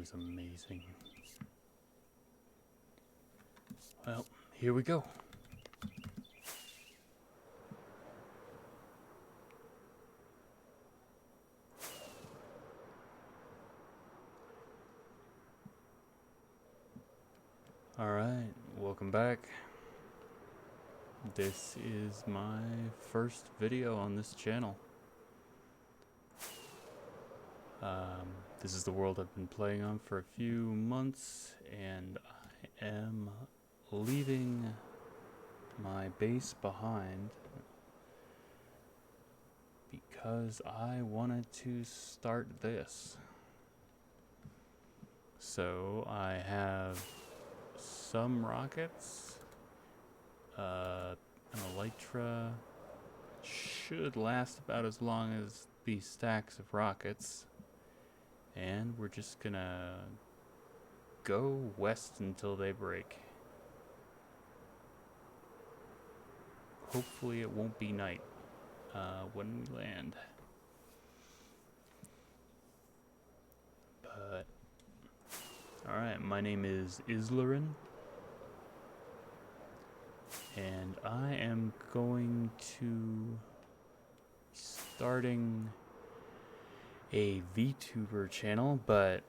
was amazing. Well, here we go. Alright, welcome back. This is my first video on this channel. This is the world I've been playing on for a few months, and I am leaving my base behind because I wanted to start this. So I have some rockets, an elytra should last about as long as these stacks of rockets, and we're just gonna go west until they break. Hopefully it won't be night when we land. But alright, my name is Islarin, and I am going to be starting a VTuber channel, but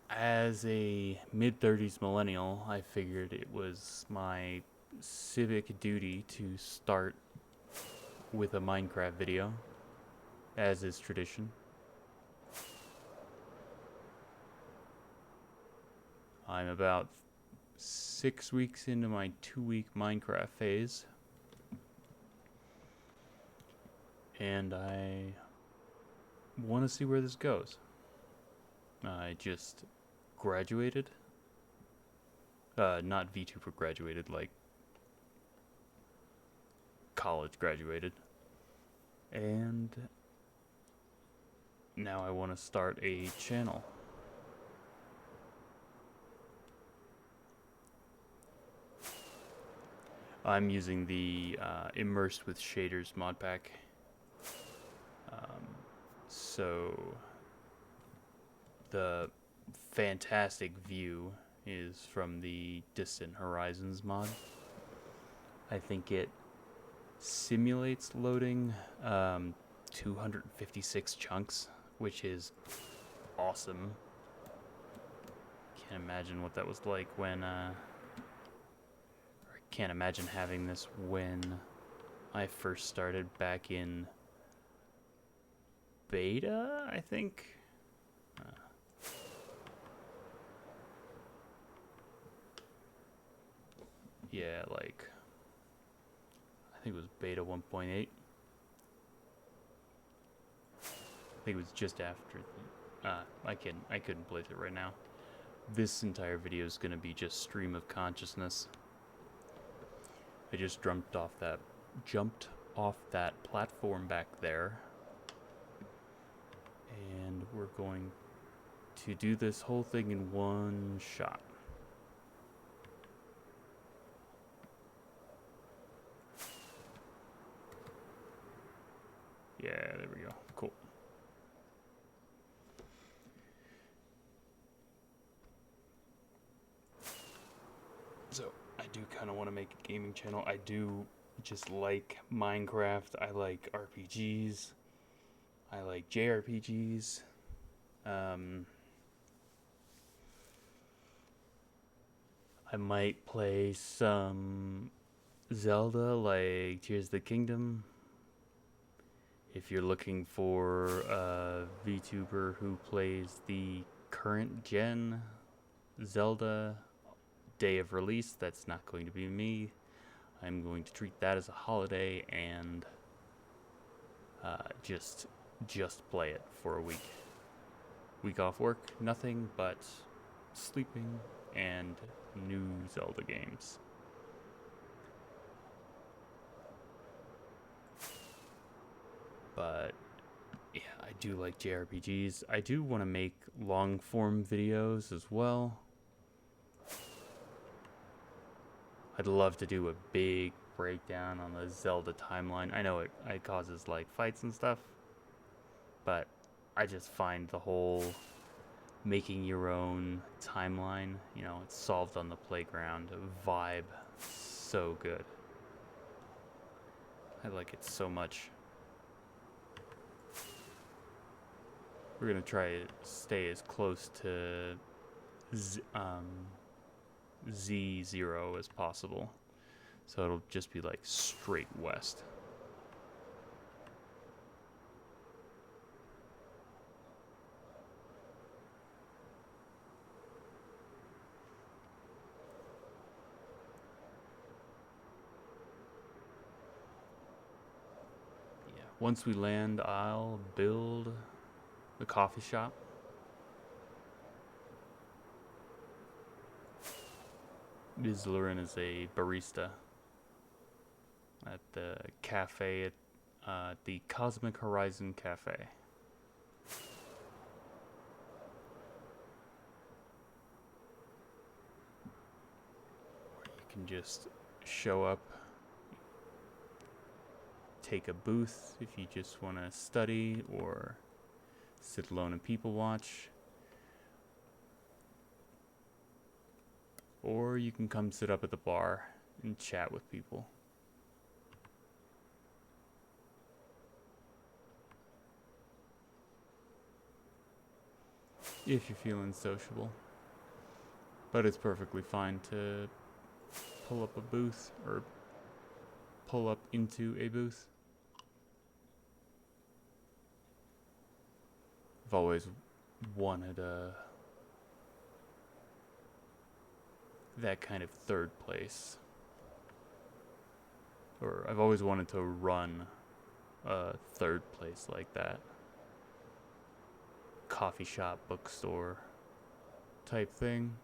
as a mid-30s millennial, I figured it was my civic duty to start with a Minecraft video, as is tradition. I'm about 6 weeks into my 2-week Minecraft phase, and I want to see where this goes. I just graduated. Not VTuber graduated, like college graduated. And now I want to start a channel. I'm using the Immersed with Shaders mod pack. So the fantastic view is from the Distant Horizons mod. I think it simulates loading 256 chunks, which is awesome. Can't imagine what that was like when can't imagine having this when I first started back in beta, I think. Yeah, like I think it was beta 1.8. I think it was just after. I couldn't place it right now. This entire video is gonna be just stream of consciousness. I just jumped off that platform back there, and we're going to do this whole thing in one shot. Yeah, there we go. Cool. So I do kind of want to make a gaming channel. I do just like Minecraft. I like RPGs. I like JRPGs. I might play some Zelda, like Tears of the Kingdom. If you're looking for a VTuber who plays the current gen Zelda day of release, that's not going to be me. I'm going to treat that as a holiday and just play it for a week off work, nothing but sleeping and new Zelda games. But yeah, I do like JRPGs. I do want to make long form videos as well. I'd love to do a big breakdown on the Zelda timeline. I know it causes like fights and stuff, but I just find the whole making your own timeline. You know, it's solved on the playground. Vibe. So good. I like it so much. We're gonna try to stay as close to Z0 as possible. So it'll just be like straight west. Yeah. Once we land, I'll build the coffee shop. Lauren is a barista at the cafe at the Cosmic Horizon Cafe. You can just show up, take a booth if you just want to study or sit alone and people watch. Or you can come sit up at the bar and chat with people. If you're feeling sociable. But it's perfectly fine to pull up a booth or pull up into a booth. I've always wanted that kind of third place. Or I've always wanted to run a third place like that. Coffee shop, bookstore type thing.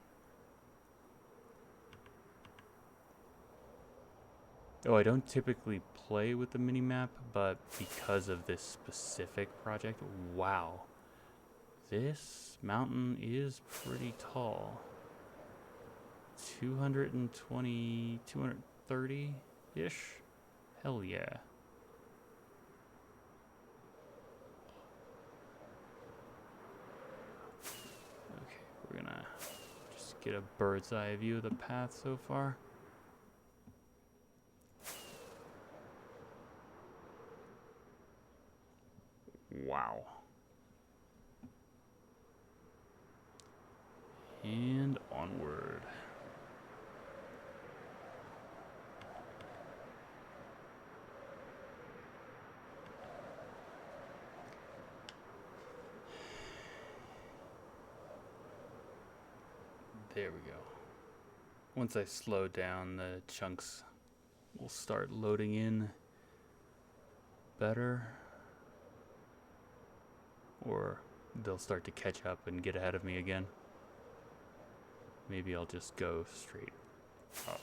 Oh, I don't typically play with the minimap, but because of this specific project, wow. This mountain is pretty tall. 220, 230-ish? Hell yeah. Okay, we're gonna just get a bird's eye view of the path so far. Wow. And onward. There we go. Once I slow down, the chunks will start loading in better. Or they'll start to catch up and get ahead of me again. Maybe I'll just go straight up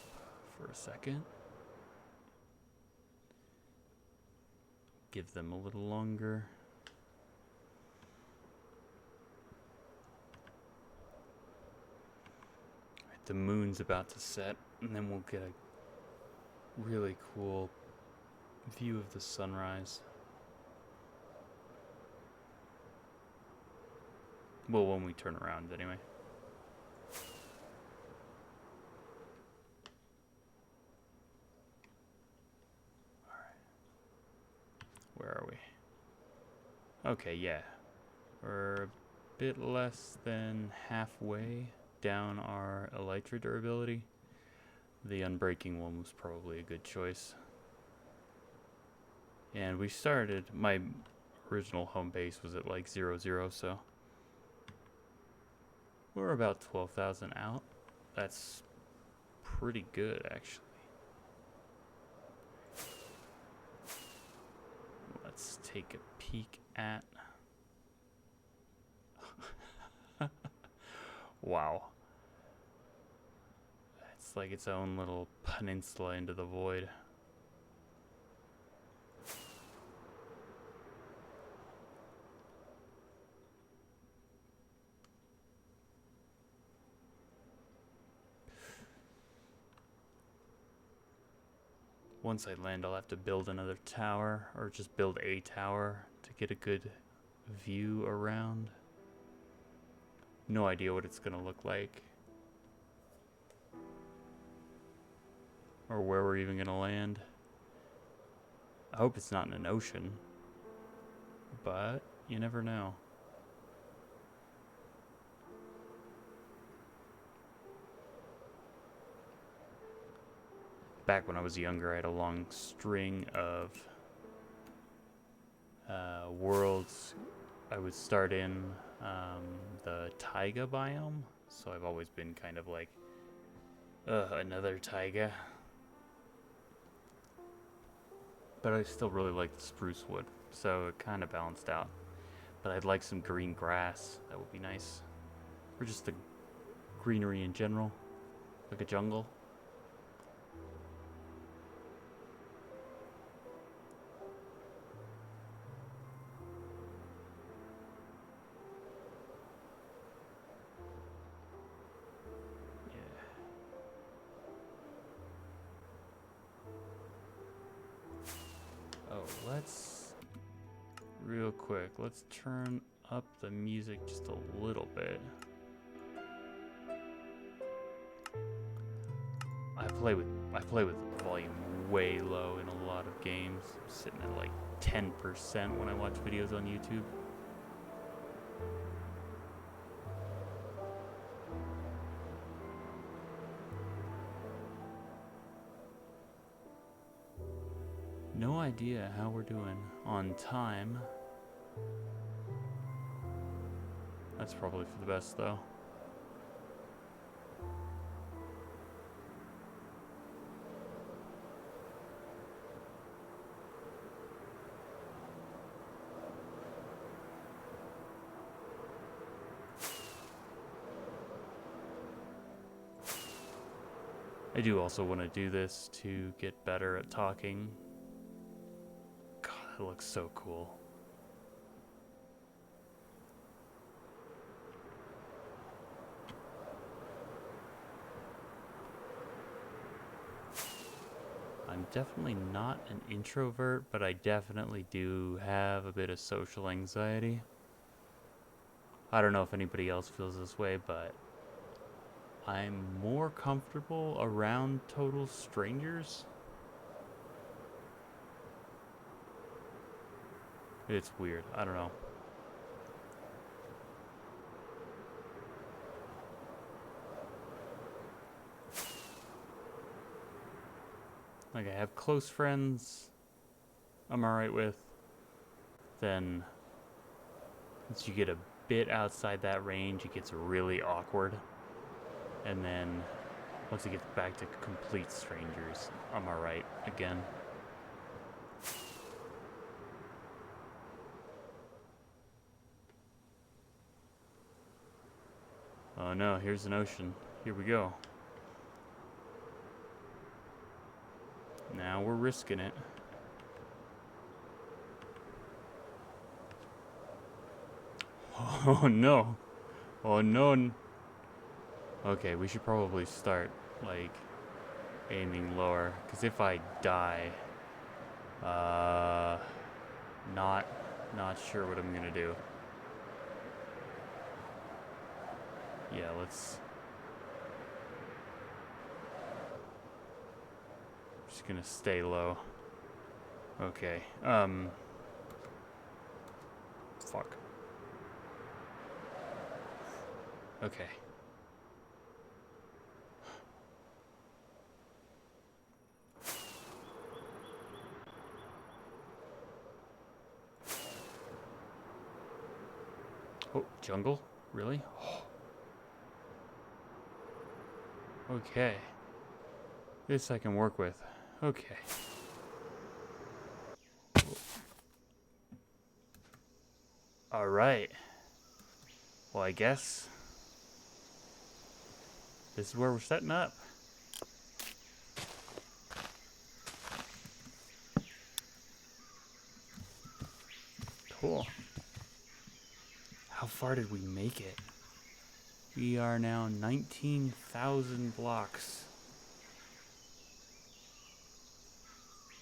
for a second. Give them a little longer. The moon's about to set, and then we'll get a really cool view of the sunrise. Well, when we turn around, anyway. Alright. Where are we? Okay, yeah. We're a bit less than halfway down our elytra durability. The unbreaking one was probably a good choice. And we started, my original home base was at like 0, so we're about 12,000 out. That's pretty good, actually. Let's take a peek at... Wow. It's like its own little peninsula into the void. Once I land, I'll have to build another tower, or just build a tower to get a good view around. No idea what it's gonna look like. Or where we're even gonna land. I hope it's not in an ocean. But you never know. Back when I was younger, I had a long string of worlds I would start in the taiga biome. So I've always been kind of like, another taiga. But I still really like the spruce wood, so it kind of balanced out. But I'd like some green grass. That would be nice. Or just the greenery in general, like a jungle. Let's, real quick, let's turn up the music just a little bit. I play with the volume way low in a lot of games. I'm sitting at like 10% when I watch videos on YouTube. No idea how we're doing on time. That's probably for the best, though. I do also want to do this to get better at talking. God, that looks so cool. I'm definitely not an introvert, but I definitely do have a bit of social anxiety. I don't know if anybody else feels this way, but I'm more comfortable around total strangers. It's weird. I don't know. Like, I have close friends I'm alright with. Then, once you get a bit outside that range, it gets really awkward. And then, once it gets back to complete strangers, I'm alright again. Oh no, here's an ocean. Here we go. Now we're risking it. Oh no. Oh no. Okay, we should probably start, like, aiming lower. Because if I die, not sure what I'm gonna do. Yeah, let's... Just gonna stay low. Okay, fuck. Okay. Oh, jungle? Really? Okay. This I can work with. Okay. Alright. Well, I guess this is where we're setting up. Cool. How far did we make it? We are now 19,000 blocks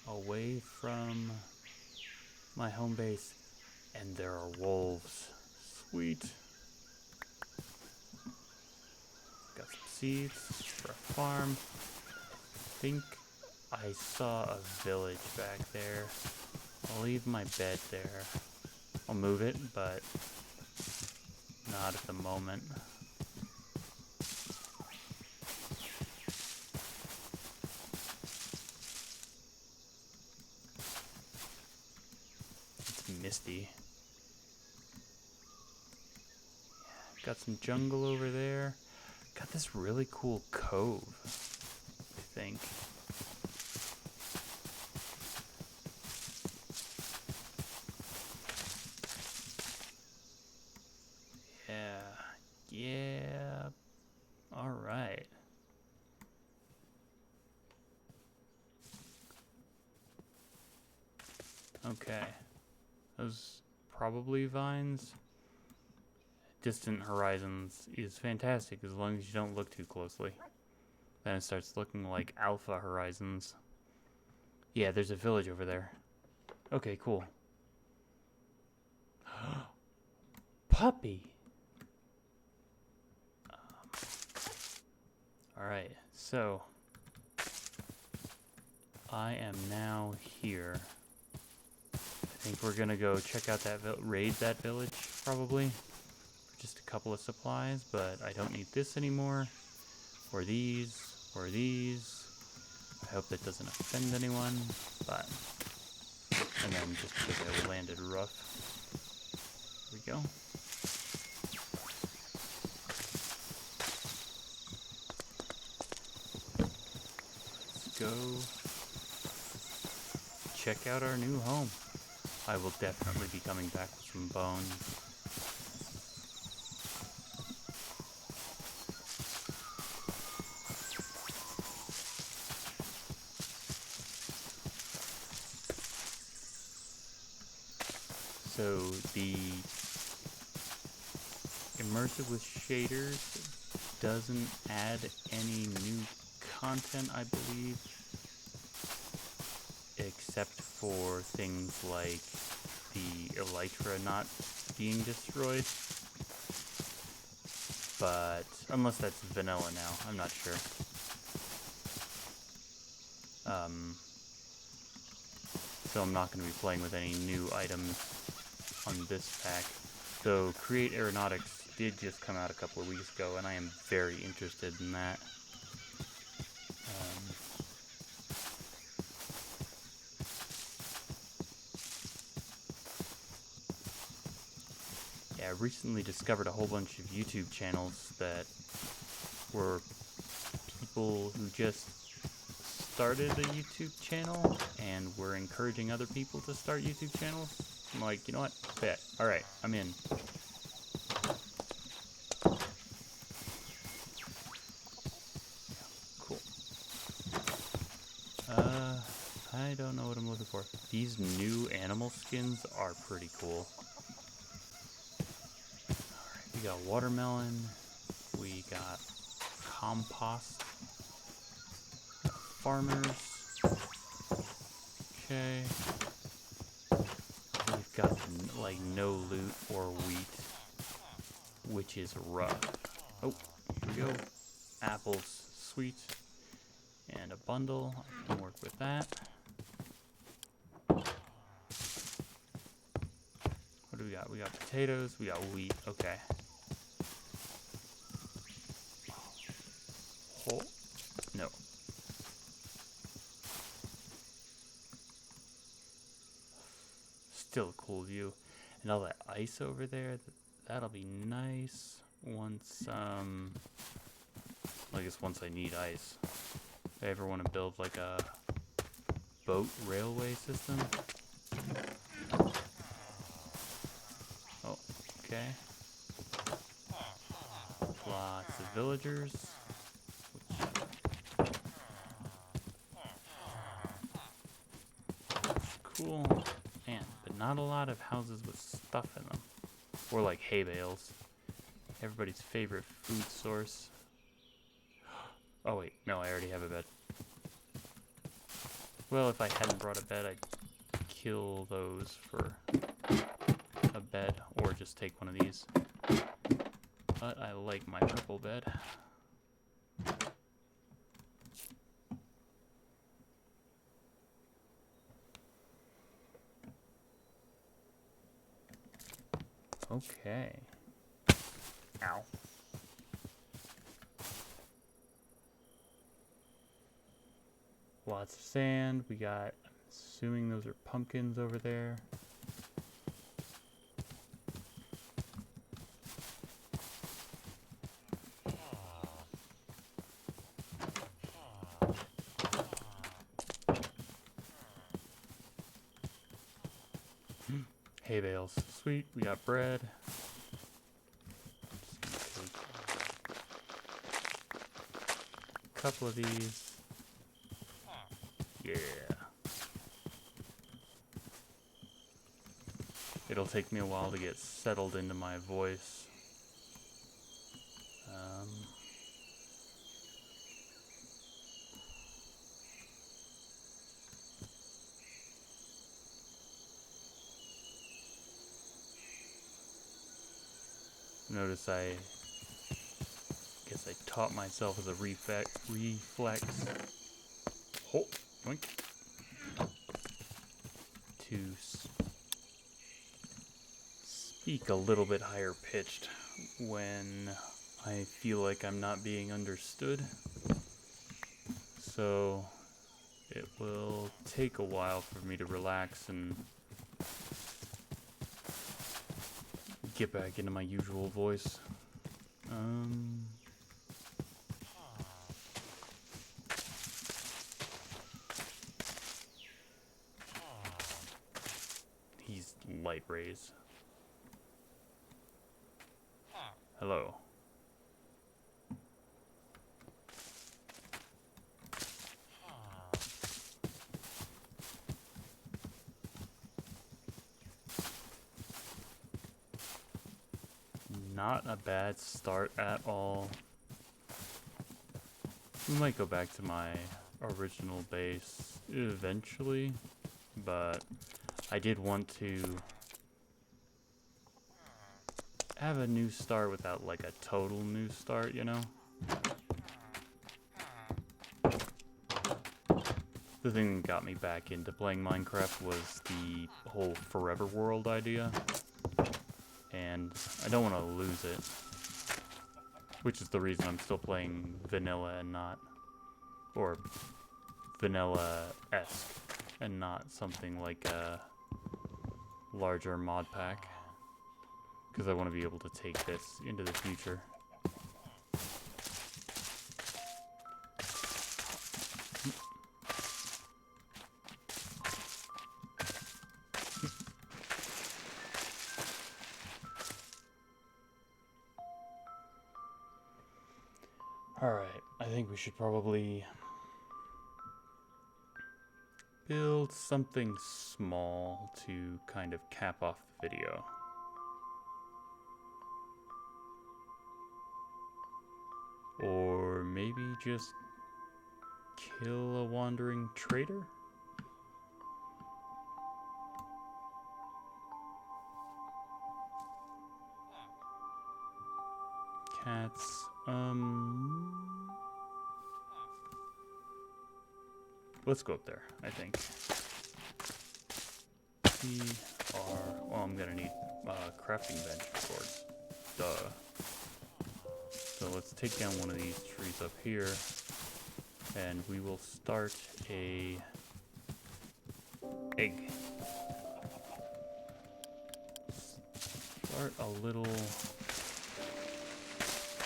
away from my home base, and there are wolves. Sweet. seeds for a farm. I think I saw a village back there. I'll leave my bed there. I'll move it, but not at the moment. It's misty. Got some jungle over there. Got this really cool cove, I think. Yeah. All right. Okay. Those probably vines. Distant horizons is fantastic as long as you don't look too closely. Then it starts looking like alpha horizons. Yeah, there's a village over there. Okay, cool. Puppy! Alright, so I am now here. I think we're gonna go check out that raid that village, probably. For just a couple of supplies, but I don't need this anymore. Or these, or these. I hope that doesn't offend anyone, but... And then just because I landed rough. Here we go. Go check out our new home. I will definitely be coming back with some bones. So the immersive with shaders doesn't add any new content, I believe, except for things like the elytra not being destroyed. But unless that's vanilla now, I'm not sure. So I'm not going to be playing with any new items on this pack. Though Create Aeronautics did just come out a couple of weeks ago, and I am very interested in that. I recently discovered a whole bunch of YouTube channels that were people who just started a YouTube channel and were encouraging other people to start YouTube channels. I'm like, you know what? Bet. Alright, I'm in. Cool. I don't know what I'm looking for. These new animal skins are pretty cool. We got watermelon, we got compost, farmers, okay, we've got like no loot or wheat, which is rough. Oh, here we go, apples, sweet, and a bundle, I can work with that. What do we got? We got potatoes, we got wheat, okay. Oh, no. Still a cool view. And all that ice over there, that'll be nice once, I guess once I need ice. If I ever want to build like a boat railway system. Oh, okay. Lots of villagers. Cool. Man, but not a lot of houses with stuff in them. Or like hay bales. Everybody's favorite food source. Oh wait, no, I already have a bed. Well, if I hadn't brought a bed, I'd kill those for a bed, or just take one of these. But I like my purple bed. Okay. Ow. Lots of sand. We got, I'm assuming those are pumpkins over there. Hay bales. Sweet. We got bread. Just gonna take a couple of these. Yeah. It'll take me a while to get settled into my voice. Notice I guess I taught myself as a reflex. Oh, yoink. To speak a little bit higher pitched when I feel like I'm not being understood. So it will take a while for me to relax and get back into my usual voice. He's light rays. Hello. Not a bad start at all. We might go back to my original base eventually, but I did want to have a new start without like a total new start, you know? The thing that got me back into playing Minecraft was the whole forever world idea. And I don't want to lose it, which is the reason I'm still playing vanilla and not, or vanilla-esque and not something like a larger mod pack, because I want to be able to take this into the future. Alright, I think we should probably build something small to kind of cap off the video. Or maybe just kill a wandering trader? Cats, let's go up there, I think. Well, I'm gonna need crafting bench, of course. Duh. So let's take down one of these trees up here, and we will start a egg. Start a little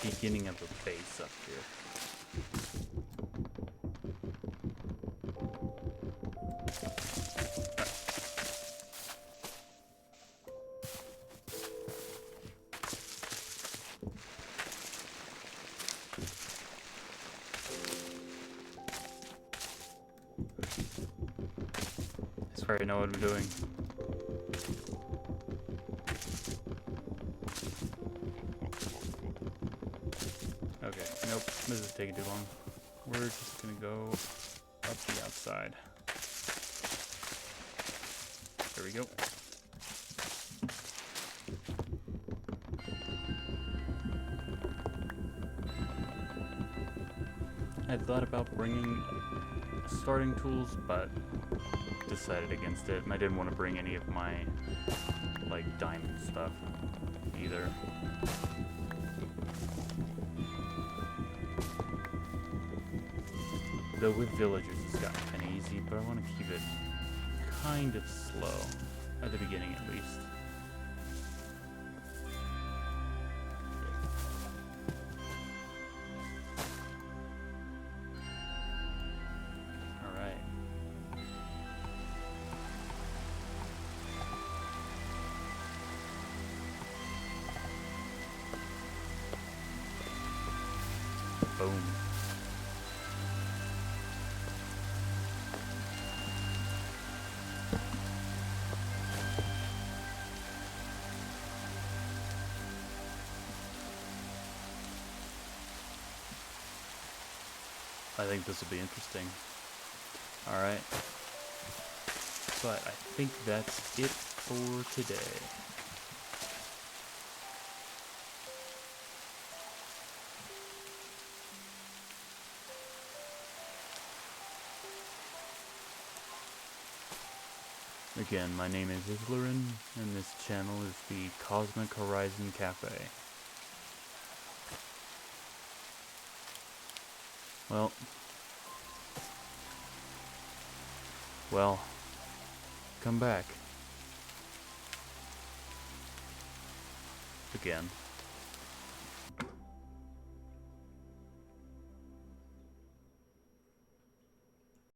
beginning of a base up here. I swear I know what I'm doing. Okay, nope, this is taking too long. We're just gonna go up the outside. There we go. I thought about bringing starting tools, but decided against it. And I didn't want to bring any of my, like, diamond stuff. either. Though with villagers it's gotten kind of easy, but I want to keep it kind of slow. At the beginning at least. Alright. Boom. I think this will be interesting. Alright. But I think that's it for today. Again, my name is Islerin, and this channel is the Cosmic Horizon Cafe. Well, come back. Again.